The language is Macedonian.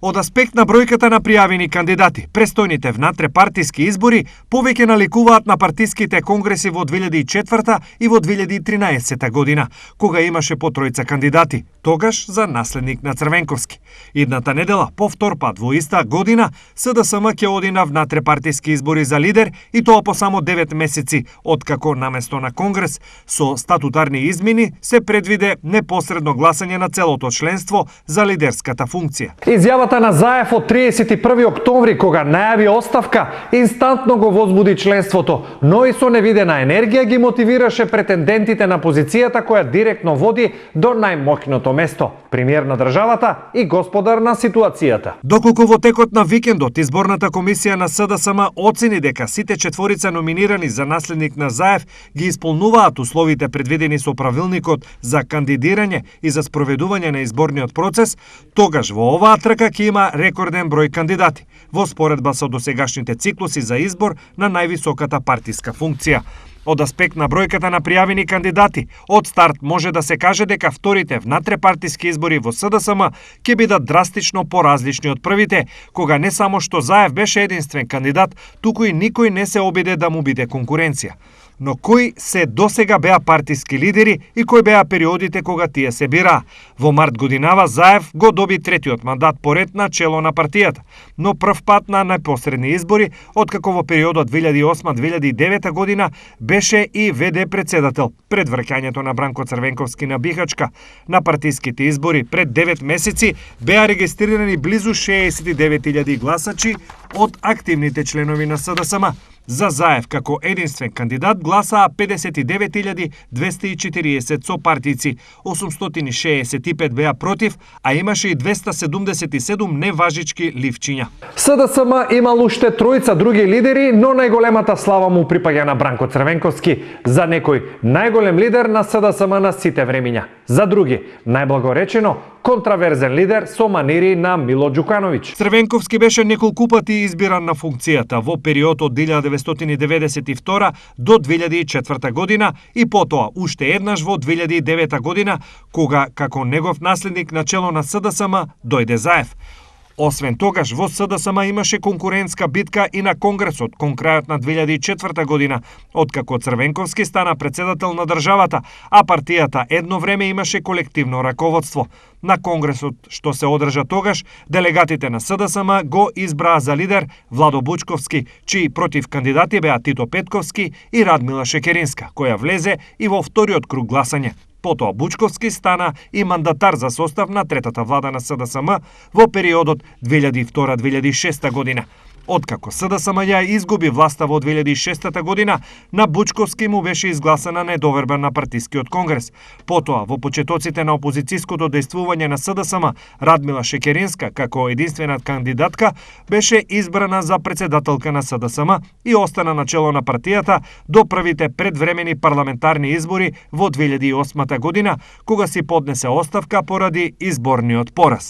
Од аспект на бројката на пријавени кандидати, престојните внатре-партиски избори повеќе наликуваат на партиските конгреси во 2004 и во 2013 година, кога имаше по тројца кандидати, тогаш за наследник на Црвенковски. Идната недела, повтор пат во иста година, СДСМ ќе оди на внатре-партиски избори за лидер и тоа по само 9 месеци, откако наместо на конгрес со статутарни измени се предвиде непосредно гласање на целото членство за лидерската функција. Изјавата на Заев од 31 октомври, кога најави оставка, инстантно го возбуди членството, но и со невидена енергија ги мотивираше претендентите на позицијата која директно води до најмоќното место, премиер на државата и господар на ситуацијата. Доколку во текот на викендот изборната комисија на СДСМ оцени дека сите четворица номинирани за наследник на Заев ги исполнуваат условите предвидени со правилникот за кандидирање и за спроведување на изборниот процес, тогаш во оваа трка ќе има рекорден број кандидати, во споредба со досегашните циклуси за избор на највисоката партиска функција. Од аспект на бројката на пријавени кандидати, од старт може да се каже дека вторите внатрепартиски избори во СДСМ ќе бидат драстично поразлични од првите, кога не само што Заев беше единствен кандидат, туку и никој не се обиде да му биде конкуренција. Но кои се досега беа партиски лидери и кои беа периодите кога тие се бираа? Во март годинава Заев го доби третиот мандат поред на чело на партијата, но прв пат на најпосредни избори, откако во периодот 2008-2009 година беше и ВД председател пред враќањето на Бранко Црвенковски на Бихачка. На партиските избори пред 9 месеци беа регистрирани близу 69.000 гласачи од активните членови на СДСМ. За Заев како единствен кандидат гласаа 59.240 сопартици, 865 беа против, а имаше и 277 неважички ливчиња. СДСМ имал уште тројца други лидери, но најголемата слава му припаѓа на Бранко Црвенковски, за некој најголем лидер на СДСМ на сите времиња. За други, најблагоречено, контраверзен лидер со манири на Мило Ѓукановиќ. Црвенковски беше неколку пати избиран на функцијата во период од 1992 до 2004 година и потоа уште еднаш во 2009 година, кога како негов наследник на чело на СДСМ дојде Заев. Освен тогаш, во СДСМ имаше конкурентска битка и на Конгресот кон крајот на 2004 година, откако Црвенковски стана председател на државата, а партијата едно време имаше колективно раководство. На Конгресот што се одржа тогаш, делегатите на СДСМ го избраа за лидер Владо Бучковски, чии против кандидати беа Тито Петковски и Радмила Шекеринска, која влезе и во вториот круг гласање. Потоа Бучковски стана и мандатар за состав на третата влада на СДСМ во периодот 2002-2006 година. Откако СДСМ ја изгуби власта во 2006 година, на Бучковски му беше изгласана недоверба на партискиот конгрес. Потоа, во почетоците на опозицијското дејствување на СДСМ, Радмила Шекеринска, како единствена кандидатка, беше избрана за председателка на СДСМ и остана на чело на партијата до првите предвремени парламентарни избори во 2008 година, кога си поднесе оставка поради изборниот пораз.